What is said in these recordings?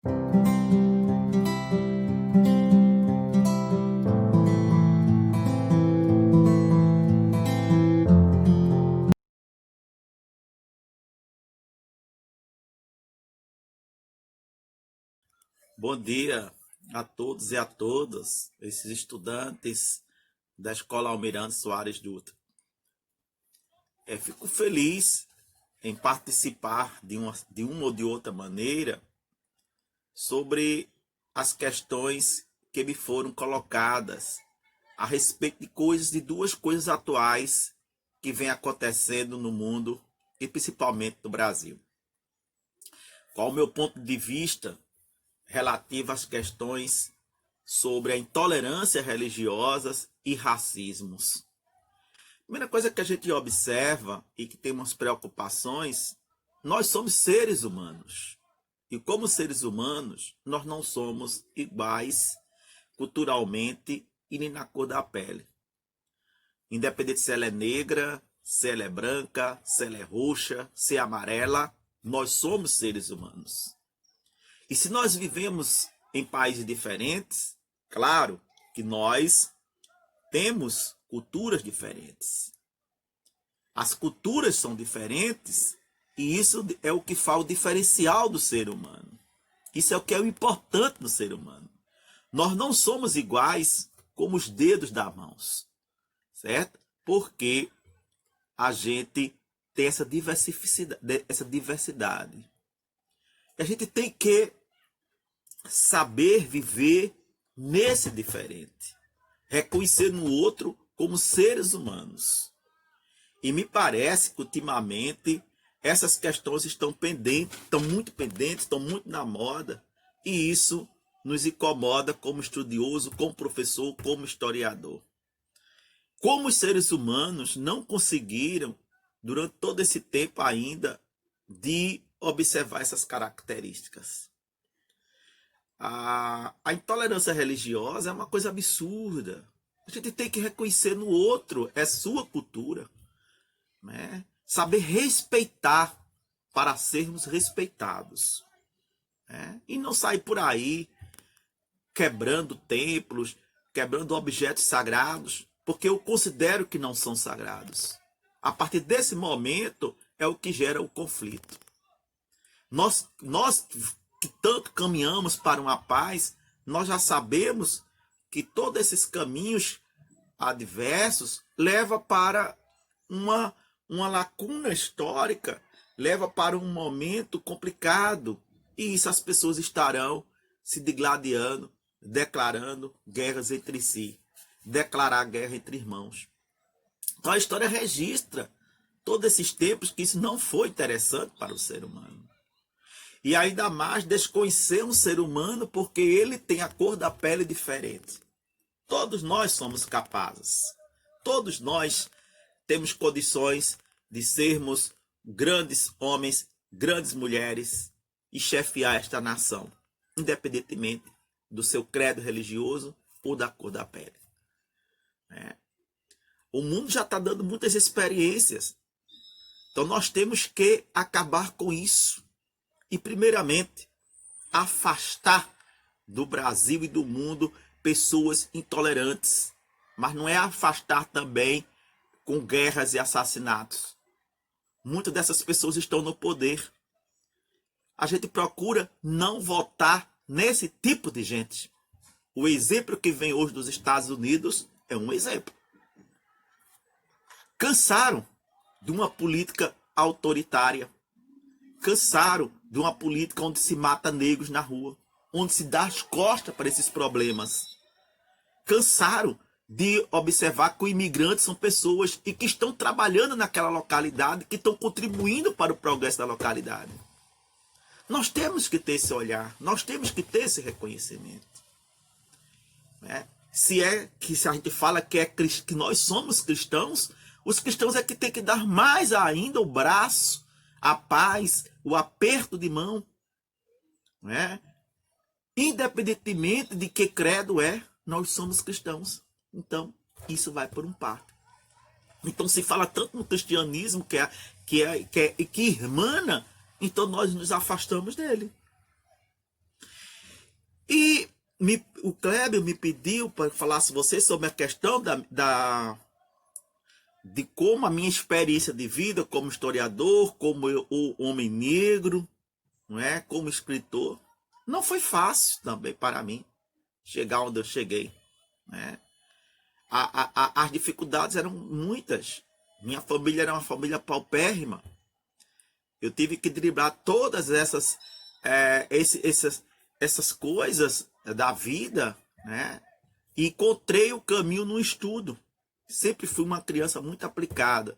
Bom dia a todos e a todas, esses estudantes da Escola Almirante Soares Dutra. Fico feliz em participar de uma ou de outra maneira sobre as questões que me foram colocadas a respeito de duas coisas atuais que vem acontecendo no mundo e principalmente no Brasil. Qual o meu ponto de vista relativo às questões sobre a intolerância religiosa e racismos? Primeira coisa que a gente observa e que temos preocupações, nós somos seres humanos. E como seres humanos, nós não somos iguais culturalmente e nem na cor da pele. Independente se ela é negra, se ela é branca, se ela é roxa, se é amarela, nós somos seres humanos. E se nós vivemos em países diferentes, claro que nós temos culturas diferentes. As culturas são diferentes e isso é o que faz o diferencial do ser humano. Isso é o que é o importante no ser humano. Nós não somos iguais como os dedos das mãos, certo? Porque a gente tem essa diversidade. E a gente tem que saber viver nesse diferente. Reconhecer no outro como seres humanos. E me parece que ultimamente essas questões estão pendentes, estão muito na moda, e isso nos incomoda como estudioso, como professor, como historiador. Como os seres humanos não conseguiram, durante todo esse tempo ainda, de observar essas características. A intolerância religiosa é uma coisa absurda. A gente tem que reconhecer no outro, é sua cultura. Né? Saber respeitar para sermos respeitados. Né? E não sair por aí quebrando templos, quebrando objetos sagrados, porque eu considero que não são sagrados. A partir desse momento é o que gera o conflito. Nós que tanto caminhamos para uma paz, nós já sabemos que todos esses caminhos adversos levam para uma lacuna histórica, leva para um momento complicado. E isso as pessoas estarão se digladiando, declarando guerras entre si, declarar guerra entre irmãos. Então a história registra todos esses tempos que isso não foi interessante para o ser humano. E ainda mais desconhecer um ser humano porque ele tem a cor da pele diferente. Todos nós somos capazes. Todos nós temos condições de sermos grandes homens, grandes mulheres e chefiar esta nação, independentemente do seu credo religioso ou da cor da pele. O mundo já está dando muitas experiências. Então nós temos que acabar com isso. E primeiramente, afastar do Brasil e do mundo pessoas intolerantes. Mas não é afastar também com guerras e assassinatos. Muitas dessas pessoas estão no poder. A gente procura não votar nesse tipo de gente. O exemplo que vem hoje dos Estados Unidos é um exemplo. Cansaram de uma política autoritária. Cansaram de uma política onde se mata negros na rua, onde se dá as costas para esses problemas. Cansaram de observar que os imigrantes são pessoas e que estão trabalhando naquela localidade, que estão contribuindo para o progresso da localidade. Nós temos que ter esse olhar, nós temos que ter esse reconhecimento. Se a gente fala que nós somos cristãos, os cristãos é que tem que dar mais ainda o braço, a paz, o aperto de mão. Independentemente de que credo nós somos cristãos. Então, isso vai por um par. Então, se fala tanto no cristianismo que irmana, então nós nos afastamos dele. o Kleber me pediu para falar com você sobre a questão de como a minha experiência de vida como historiador, como o homem negro, não é? Como escritor, não foi fácil também para mim chegar onde eu cheguei, né? As dificuldades eram muitas. Minha família era uma família paupérrima. Eu tive que driblar todas essas coisas da vida, né? E encontrei o caminho no estudo. Sempre fui uma criança muito aplicada.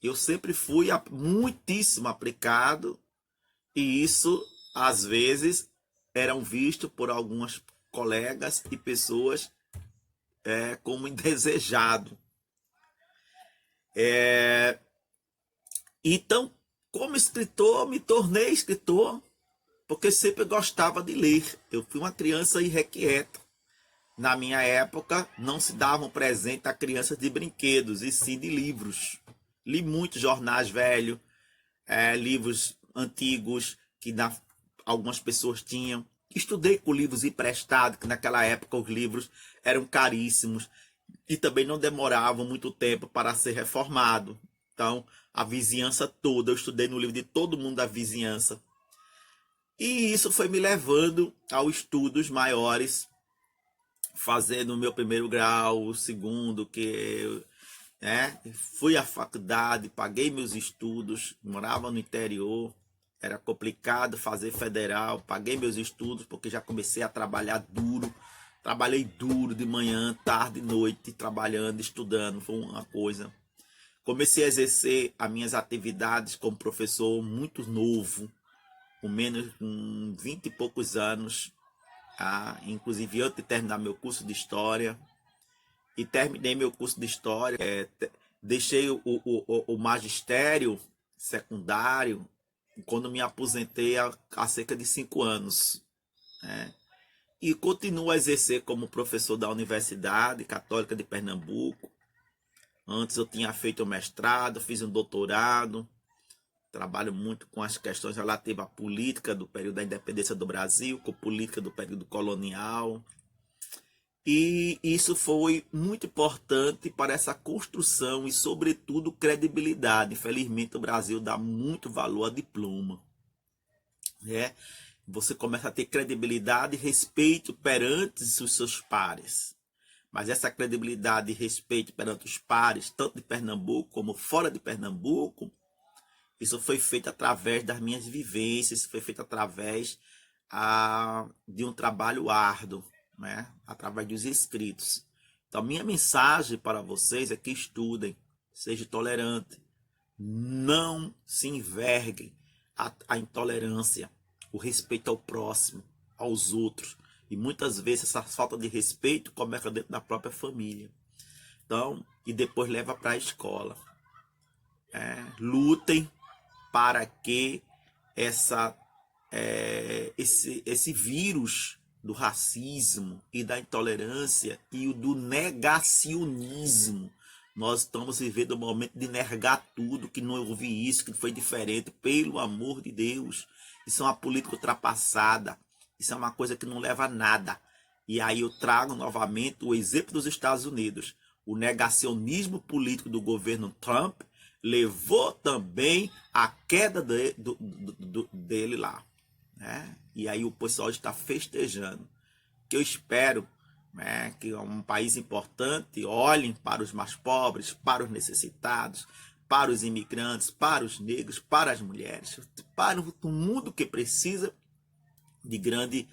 Eu sempre fui muitíssimo aplicado. E isso, às vezes, eram visto por algumas colegas e pessoas como indesejado. Então, como escritor, me tornei escritor, porque sempre gostava de ler. Eu fui uma criança irrequieta. Na minha época, não se davam presente a crianças de brinquedos, e sim de livros. Li muitos jornais velhos, livros antigos que algumas pessoas tinham. Estudei com livros emprestados, que naquela época os livros eram caríssimos e também não demoravam muito tempo para ser reformado. Então, a vizinhança toda, eu estudei no livro de todo mundo da vizinhança. E isso foi me levando aos estudos maiores, fazendo o meu primeiro grau, o segundo, fui à faculdade, paguei meus estudos, morava no interior, era complicado fazer federal, paguei meus estudos porque já comecei a trabalhar duro, trabalhei duro de manhã, tarde, noite, trabalhando, estudando, foi uma coisa. Comecei a exercer as minhas atividades como professor muito novo, com 20 e poucos anos, inclusive antes de terminar meu curso de História. E terminei meu curso de História, deixei o magistério secundário quando me aposentei há cerca de 5 anos. E continuo a exercer como professor da Universidade Católica de Pernambuco. Antes eu tinha feito o mestrado, fiz um doutorado, trabalho muito com as questões relativas à política do período da independência do Brasil, com política do período colonial. E isso foi muito importante para essa construção e, sobretudo, credibilidade. Infelizmente, o Brasil dá muito valor a diploma. Você começa a ter credibilidade e respeito perante os seus pares. Mas essa credibilidade e respeito perante os pares, tanto de Pernambuco como fora de Pernambuco, isso foi feito através das minhas vivências, foi feito através de um trabalho árduo, através dos escritos. Então, minha mensagem para vocês é que estudem, sejam tolerantes, não se enverguem a intolerância, o respeito ao próximo, aos outros. E muitas vezes essa falta de respeito começa dentro da própria família. Então, e depois leva para a escola. Lutem para que esse vírus do racismo e da intolerância e o do negacionismo, nós estamos vivendo um momento de negar tudo, que não houve isso, que foi diferente, pelo amor de Deus. Isso é uma política ultrapassada, isso é uma coisa que não leva a nada. E aí eu trago novamente o exemplo dos Estados Unidos. O negacionismo político do governo Trump levou também à queda dele lá. E aí o pessoal está festejando. Que eu espero que é um país importante, olhem para os mais pobres, para os necessitados, para os imigrantes, para os negros, para as mulheres, para o mundo que precisa de grande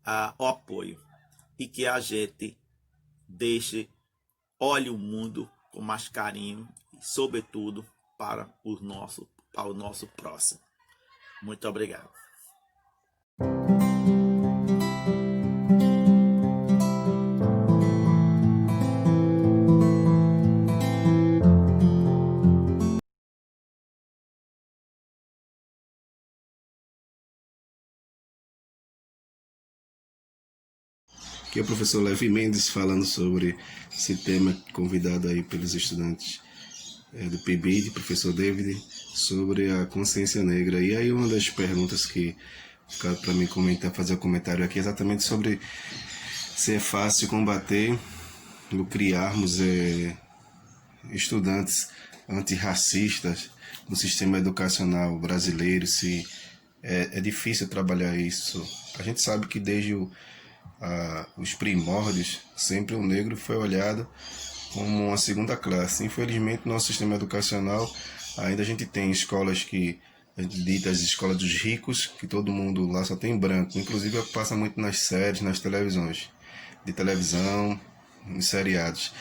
apoio. E que a gente olhe o mundo com mais carinho e, sobretudo, para o nosso próximo. Muito obrigado. Aqui é o professor Levi Mendes falando sobre esse tema convidado aí pelos estudantes do PIBID, professor David, sobre a consciência negra. E aí uma das perguntas que para mim fazer um comentário aqui exatamente sobre se é fácil combater ou criarmos estudantes antirracistas no sistema educacional brasileiro, se é difícil trabalhar isso. A gente sabe que desde os primórdios, sempre o negro foi olhado como uma segunda classe. Infelizmente, no nosso sistema educacional, ainda a gente tem escolas que a gente dita as escolas dos ricos, que todo mundo lá só tem branco. Inclusive, passa muito nas séries, nas televisões, de televisão, em seriados.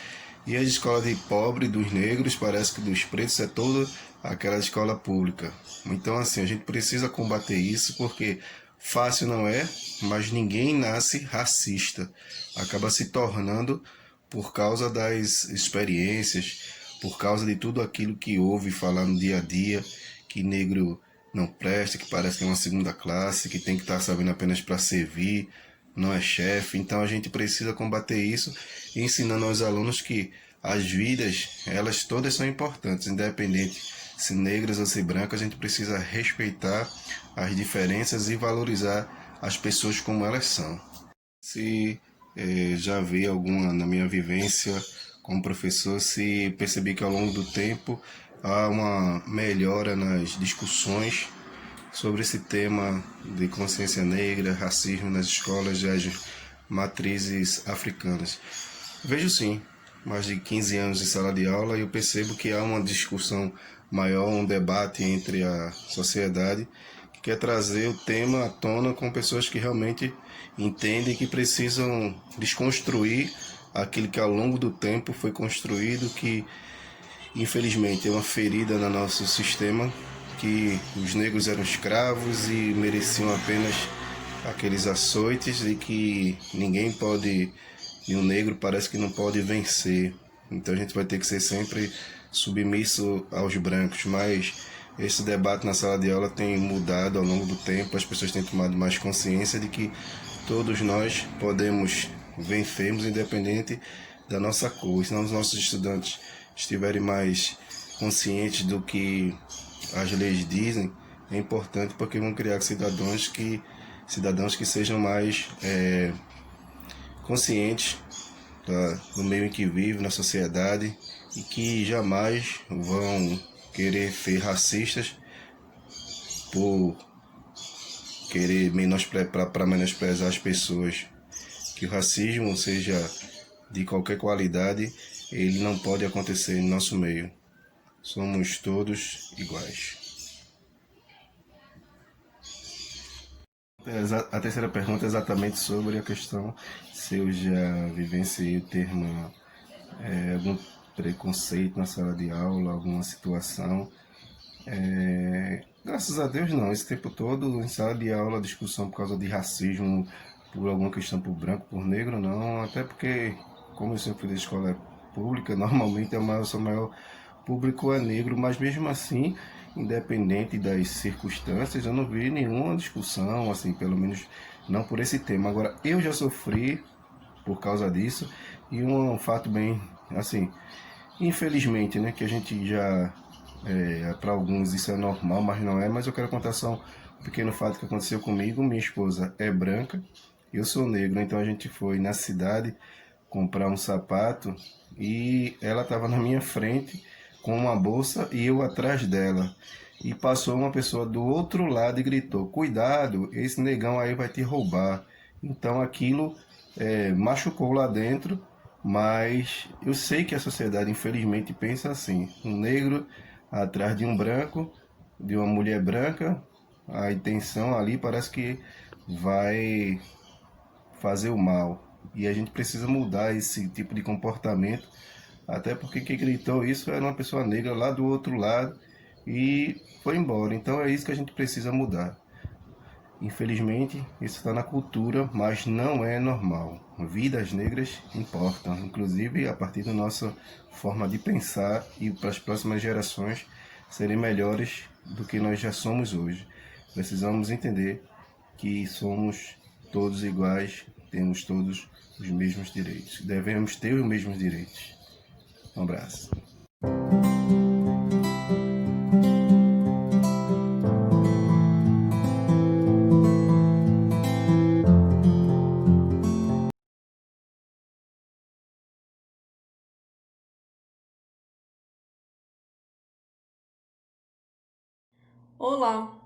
E a escola de pobre, dos negros, parece que dos pretos é toda aquela escola pública. Então, assim, a gente precisa combater isso, porque fácil não é, mas ninguém nasce racista. Acaba se tornando por causa das experiências, por causa de tudo aquilo que ouve falar no dia a dia, que negro não presta, que parece que é uma segunda classe, que tem que estar sabendo apenas para servir, não é chefe. Então a gente precisa combater isso, ensinando aos alunos que as vidas, elas todas são importantes, independente se negras ou se brancas, a gente precisa respeitar as diferenças e valorizar as pessoas como elas são. Se já vi alguma na minha vivência como professor, se percebi que ao longo do tempo há uma melhora nas discussões sobre esse tema de consciência negra, racismo nas escolas e as matrizes africanas. Vejo sim, mais de 15 anos de sala de aula, e eu percebo que há uma discussão maior, um debate entre a sociedade que quer trazer o tema à tona com pessoas que realmente entendem que precisam desconstruir aquilo que ao longo do tempo foi construído, que infelizmente é uma ferida no nosso sistema, que os negros eram escravos e mereciam apenas aqueles açoites, e que ninguém pode, e o negro parece que não pode vencer. Então a gente vai ter que ser sempre submisso aos brancos. Mas esse debate na sala de aula tem mudado ao longo do tempo, as pessoas têm tomado mais consciência de que todos nós podemos vencermos independente da nossa cor. Se os nossos estudantes estiverem mais conscientes do que as leis dizem, é importante, porque vão criar cidadãos que sejam mais conscientes do meio em que vivem, na sociedade, e que jamais vão querer ser racistas por querer para menosprezar as pessoas. Que o racismo, seja de qualquer qualidade, ele não pode acontecer no nosso meio. Somos todos iguais. A terceira pergunta é exatamente sobre a questão se eu já vivenciei o termo algum preconceito na sala de aula, alguma situação. Graças a Deus não, esse tempo todo em sala de aula, discussão por causa de racismo, por alguma questão por branco, por negro, não, até porque, como eu sempre fui da escola pública, normalmente o maior público é negro, mas mesmo assim, independente das circunstâncias, eu não vi nenhuma discussão, assim, pelo menos não por esse tema. Agora, eu já sofri por causa disso, e um fato bem, assim, infelizmente, né, que a gente já, para alguns isso é normal, mas não é, mas eu quero contar só um pequeno fato que aconteceu comigo. Minha esposa é branca, eu sou negro, então a gente foi na cidade comprar um sapato e ela estava na minha frente com uma bolsa e eu atrás dela. E passou uma pessoa do outro lado e gritou: "Cuidado, esse negão aí vai te roubar". Então aquilo machucou lá dentro, mas eu sei que a sociedade infelizmente pensa assim: um negro atrás de um branco, de uma mulher branca, a intenção ali parece que vai fazer o mal. E a gente precisa mudar esse tipo de comportamento, até porque quem gritou isso era uma pessoa negra lá do outro lado e foi embora. Então é isso que a gente precisa mudar. Infelizmente, isso está na cultura, mas não é normal. Vidas negras importam, inclusive a partir da nossa forma de pensar, e para as próximas gerações serem melhores do que nós já somos hoje. Precisamos entender que somos todos iguais, temos todos os mesmos direitos. Devemos ter os mesmos direitos. Um abraço. Olá,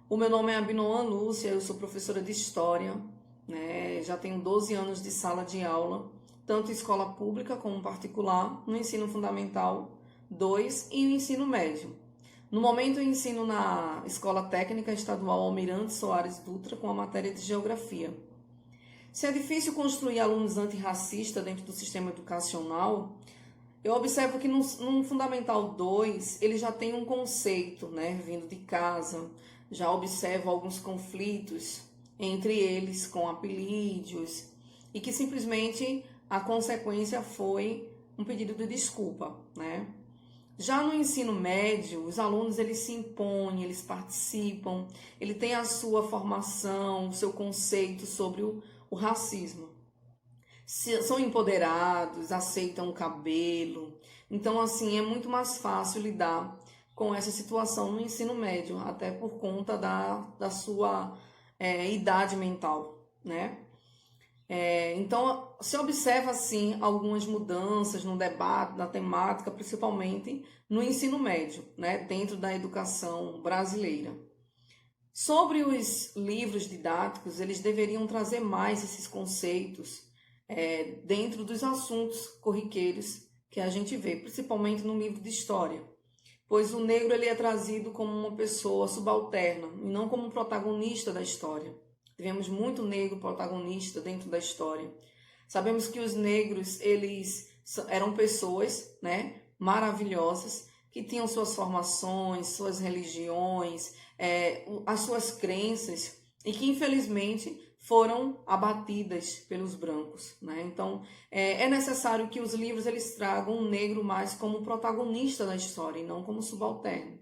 o meu nome é Abinoam Lúcia, eu sou professora de História, né? Já tenho 12 anos de sala de aula, tanto em escola pública como particular, no ensino fundamental 2 e o ensino médio. No momento eu ensino na Escola Técnica Estadual Almirante Soares Dutra com a matéria de Geografia. Se é difícil construir alunos antirracistas dentro do sistema educacional, eu observo que no Fundamental 2 ele já tem um conceito, né, vindo de casa, já observo alguns conflitos entre eles com apelídios e que simplesmente a consequência foi um pedido de desculpa, né? Já no ensino médio, os alunos eles se impõem, eles participam, ele tem a sua formação, o seu conceito sobre o racismo, são empoderados, aceitam o cabelo. Então, assim, é muito mais fácil lidar com essa situação no ensino médio, até por conta da sua idade mental, né? Então, se observa, assim, algumas mudanças no debate, na temática, principalmente no ensino médio, né? Dentro da educação brasileira. Sobre os livros didáticos, eles deveriam trazer mais esses conceitos dentro dos assuntos corriqueiros que a gente vê, principalmente no livro de história, pois o negro ele é trazido como uma pessoa subalterna e não como um protagonista da história. Tivemos muito negro protagonista dentro da história. Sabemos que os negros eles eram pessoas, né, maravilhosas, que tinham suas formações, suas religiões, as suas crenças e que infelizmente foram abatidas pelos brancos, né? Então é necessário que os livros eles tragam um negro mais como protagonista da história e não como subalterno.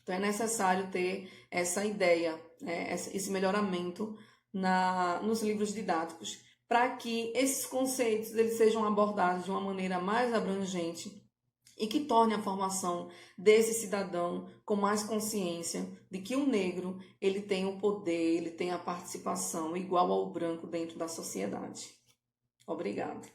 Então é necessário ter essa ideia, né? Esse melhoramento nos livros didáticos para que esses conceitos eles sejam abordados de uma maneira mais abrangente e que torne a formação desse cidadão com mais consciência de que o negro ele tem o poder, ele tem a participação igual ao branco dentro da sociedade. Obrigada.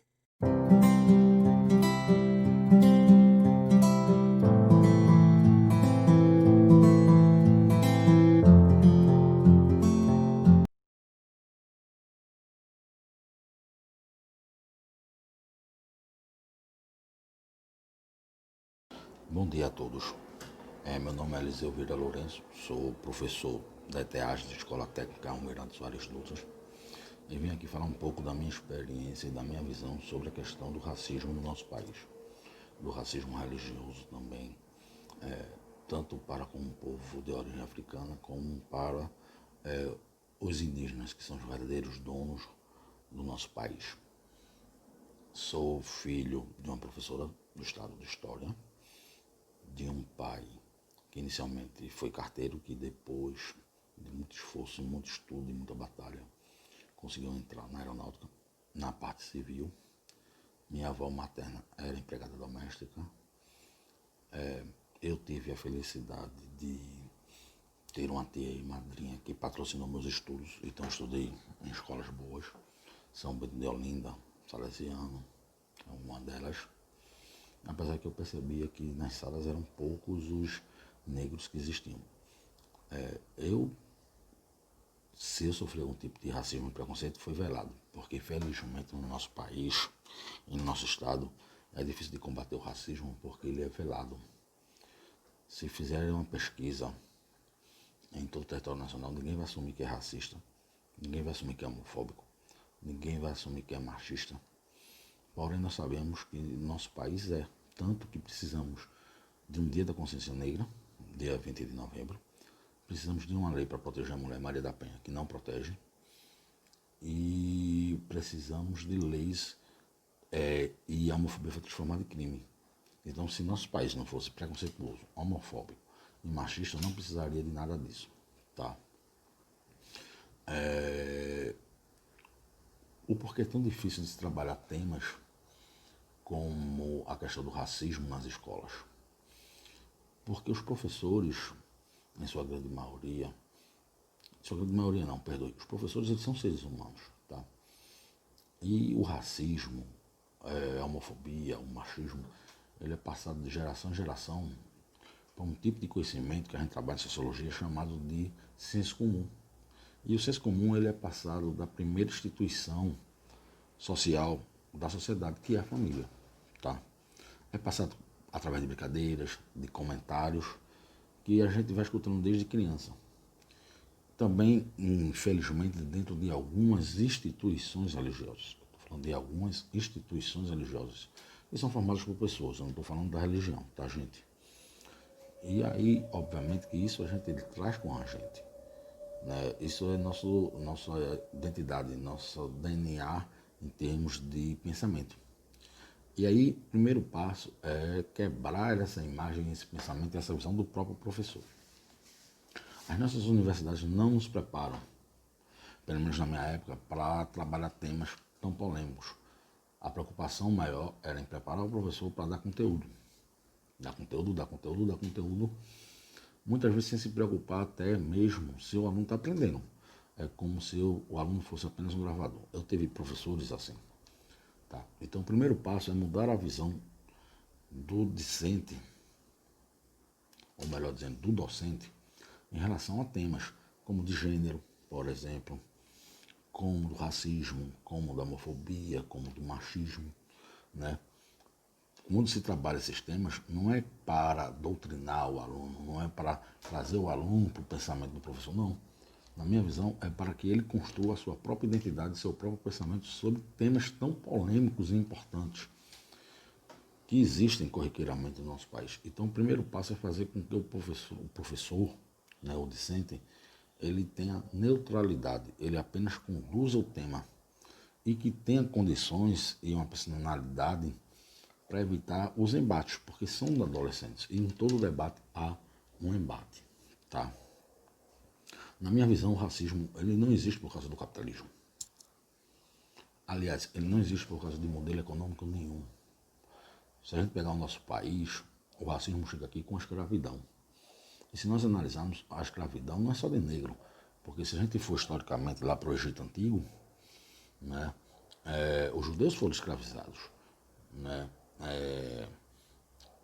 Bom dia a todos. Meu nome é Eliseu Vieira Lourenço, sou professor da ETEAG, da Escola Técnica Almirante Soares Dutra, e vim aqui falar um pouco da minha experiência e da minha visão sobre a questão do racismo no nosso país, do racismo religioso também, tanto para com o povo de origem africana como para os indígenas, que são os verdadeiros donos do nosso país. Sou filho de uma professora do Estado de História, de um pai que inicialmente foi carteiro, que depois de muito esforço, muito estudo e muita batalha, conseguiu entrar na aeronáutica, na parte civil. Minha avó materna era empregada doméstica. Eu tive a felicidade de ter uma tia e madrinha que patrocinou meus estudos, então eu estudei em escolas boas, São Bento de Olinda, Salesiano, é uma delas. Apesar que eu percebia que nas salas eram poucos os negros que existiam. Se eu sofri algum tipo de racismo e preconceito, foi velado, porque felizmente no nosso país e no nosso estado é difícil de combater o racismo porque ele é velado. Se fizerem uma pesquisa em todo o território nacional, ninguém vai assumir que é racista, ninguém vai assumir que é homofóbico, ninguém vai assumir que é machista. Porém, nós sabemos que nosso país tanto que precisamos de um dia da consciência negra, dia 20 de novembro, precisamos de uma lei para proteger a mulher, Maria da Penha, que não protege, e precisamos de leis e a homofobia foi transformada em crime. Então, se nosso país não fosse preconceituoso, homofóbico e machista, não precisaria de nada disso, tá? O porquê é tão difícil de se trabalhar temas como a questão do racismo nas escolas? Porque os professores, em sua grande maioria não, perdoe, os professores eles são seres humanos, tá? E o racismo, a homofobia, o machismo, ele é passado de geração em geração, para um tipo de conhecimento que a gente trabalha em sociologia chamado de senso comum. E o senso comum ele é passado da primeira instituição social da sociedade, que é a família. Tá? É passado através de brincadeiras, de comentários, que a gente vai escutando desde criança. Também, infelizmente, dentro de algumas instituições religiosas. Estou falando de algumas instituições religiosas. E são formadas por pessoas, eu não estou falando da religião, tá, gente? E aí, obviamente, que isso a gente traz com a gente. Né? Isso é nossa identidade, nosso DNA em termos de pensamento. E aí, o primeiro passo é quebrar essa imagem, esse pensamento, essa visão do próprio professor. As nossas universidades não nos preparam, pelo menos na minha época, para trabalhar temas tão polêmicos. A preocupação maior era em preparar o professor para dar conteúdo. Dar conteúdo. Muitas vezes sem se preocupar até mesmo se o aluno está aprendendo. É como se o aluno fosse apenas um gravador. Eu tive professores assim. Tá? Então o primeiro passo é mudar a visão do discente, ou melhor dizendo, do docente, em relação a temas como de gênero, por exemplo, como do racismo, como da homofobia, como do machismo, né? Quando se trabalha esses temas, não é para doutrinar o aluno, não é para trazer o aluno para o pensamento do professor, não. Na minha visão, é para que ele construa a sua própria identidade, seu próprio pensamento sobre temas tão polêmicos e importantes que existem corriqueiramente no nosso país. Então, o primeiro passo é fazer com que o professor, né, o discente, ele tenha neutralidade, ele apenas conduza o tema e que tenha condições e uma personalidade para evitar os embates, porque são adolescentes e em todo debate há um embate, tá? Na minha visão, o racismo ele não existe por causa do capitalismo. Aliás, ele não existe por causa de modelo econômico nenhum. Se a gente pegar o nosso país, o racismo chega aqui com a escravidão. E se nós analisarmos, a escravidão não é só de negro, porque se a gente for historicamente lá para o Egito Antigo, né, os judeus foram escravizados, né?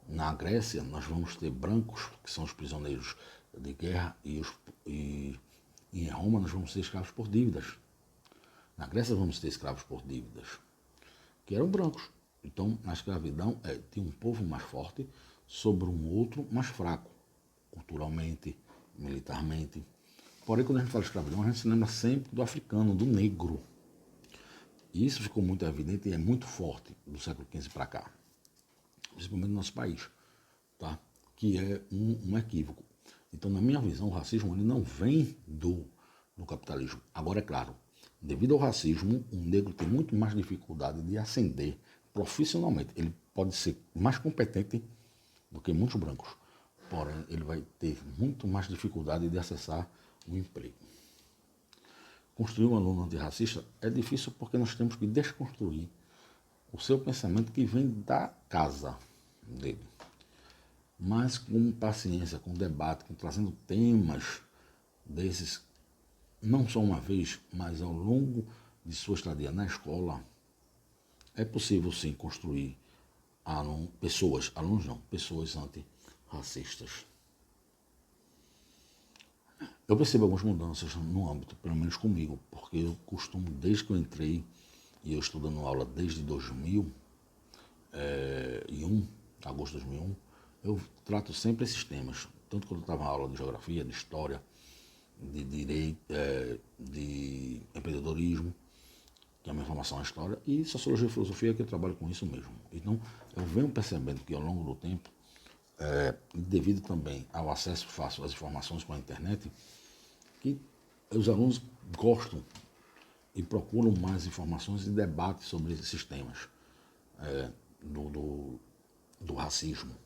Na Grécia, nós vamos ter brancos, que são os prisioneiros de guerra, e em Roma nós vamos ter escravos por dívidas. Na Grécia vamos ter escravos por dívidas, que eram brancos. Então, na escravidão, tinha um povo mais forte sobre um outro mais fraco, culturalmente, militarmente. Porém, quando a gente fala de escravidão, a gente se lembra sempre do africano, do negro. E isso ficou muito evidente e é muito forte do século XV para cá, principalmente no nosso país, tá? Que é um equívoco. Então, na minha visão, o racismo ele não vem do capitalismo. Agora, é claro, devido ao racismo, um negro tem muito mais dificuldade de ascender profissionalmente. Ele pode ser mais competente do que muitos brancos, porém, ele vai ter muito mais dificuldade de acessar o emprego. Construir um aluno antirracista é difícil porque nós temos que desconstruir o seu pensamento que vem da casa dele. Mas com paciência, com debate, com trazendo temas desses, não só uma vez, mas ao longo de sua estadia na escola, é possível sim construir pessoas antirracistas. Eu percebo algumas mudanças no âmbito, pelo menos comigo, porque eu costumo, desde que eu entrei, e eu estou dando aula desde 2001, agosto de 2001, eu trato sempre esses temas, tanto quando eu estava na aula de geografia, de história, de direito, de empreendedorismo, que a minha formação é história, e sociologia e filosofia, que eu trabalho com isso mesmo. Então, eu venho percebendo que ao longo do tempo, devido também ao acesso fácil às informações com a internet, que os alunos gostam e procuram mais informações e debates sobre esses temas do racismo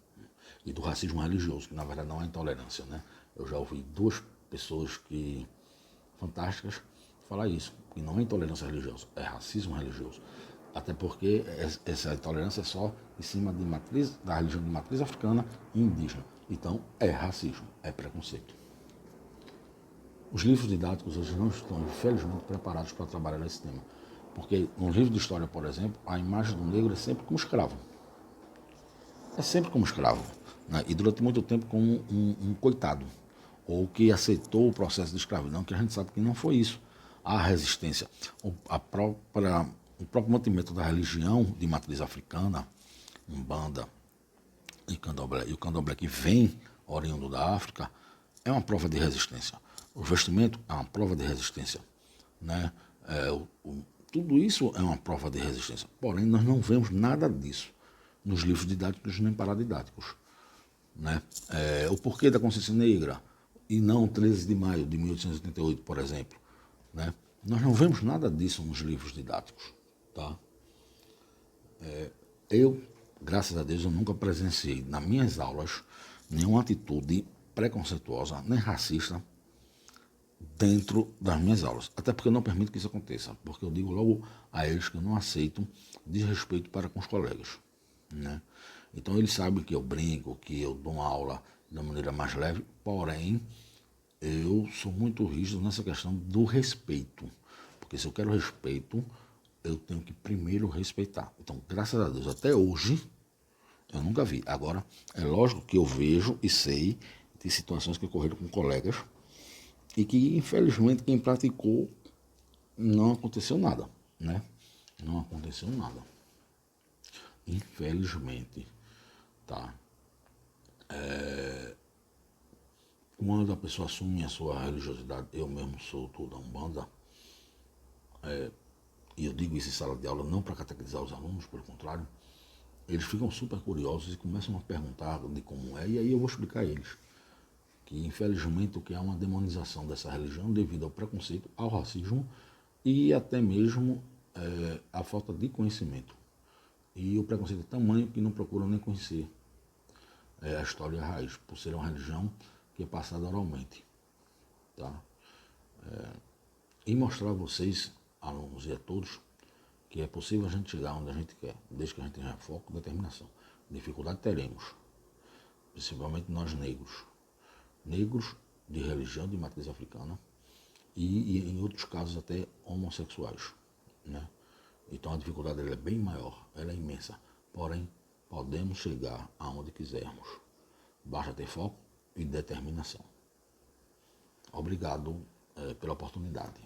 e do racismo religioso, que na verdade não é intolerância, né? Eu já ouvi duas pessoas fantásticas falar isso, que não é intolerância religiosa, é racismo religioso. Até porque essa intolerância é só em cima da religião de matriz africana e indígena. Então, é racismo, é preconceito. Os livros didáticos hoje não estão, infelizmente, preparados para trabalhar nesse tema. Porque no livro de história, por exemplo, a imagem do negro é sempre como escravo. É sempre como escravo. né? E durante muito tempo como um coitado, ou que aceitou o processo de escravidão, que a gente sabe que não foi isso. A resistência, o próprio mantimento da religião de matriz africana, Umbanda e o candomblé que vem oriundo da África, é uma prova de resistência. O vestimento é uma prova de resistência, né? Tudo isso é uma prova de resistência. Porém, nós não vemos nada disso nos livros didáticos nem paradidáticos, né? O porquê da consciência negra e não 13 de maio de 1888, por exemplo, né? Nós não vemos nada disso nos livros didáticos, tá? Eu, graças a Deus, eu nunca presenciei nas minhas aulas nenhuma atitude preconceituosa nem racista dentro das minhas aulas. Até porque eu não permito que isso aconteça, porque eu digo logo a eles que eu não aceito desrespeito para com os colegas, né? Então eles sabem que eu brinco, que eu dou uma aula de uma maneira mais leve, porém eu sou muito rígido nessa questão do respeito, porque se eu quero respeito, eu tenho que primeiro respeitar. Então, graças a Deus, até hoje, eu nunca vi. Agora, é lógico que eu vejo e sei de situações que ocorreram com colegas e que, infelizmente, quem praticou não aconteceu nada, né? Não aconteceu nada. Infelizmente, tá? Quando a pessoa assume a sua religiosidade, eu mesmo sou da Umbanda, e eu digo isso em sala de aula não para catequizar os alunos, pelo contrário, eles ficam super curiosos e começam a perguntar de como é, e aí eu vou explicar a eles que, infelizmente, o que é uma demonização dessa religião devido ao preconceito, ao racismo e até mesmo a falta de conhecimento. E o preconceito é tamanho que não procuram nem conhecer a história e a raiz, por ser uma religião que é passada oralmente, tá? E mostrar a vocês, alunos e a todos, que é possível a gente chegar onde a gente quer, desde que a gente tenha foco e determinação. Dificuldade teremos, principalmente nós negros de religião de matriz africana e em outros casos até homossexuais, né? Então a dificuldade ela é bem maior, ela é imensa, porém podemos chegar aonde quisermos, basta ter foco e determinação. Obrigado pela oportunidade.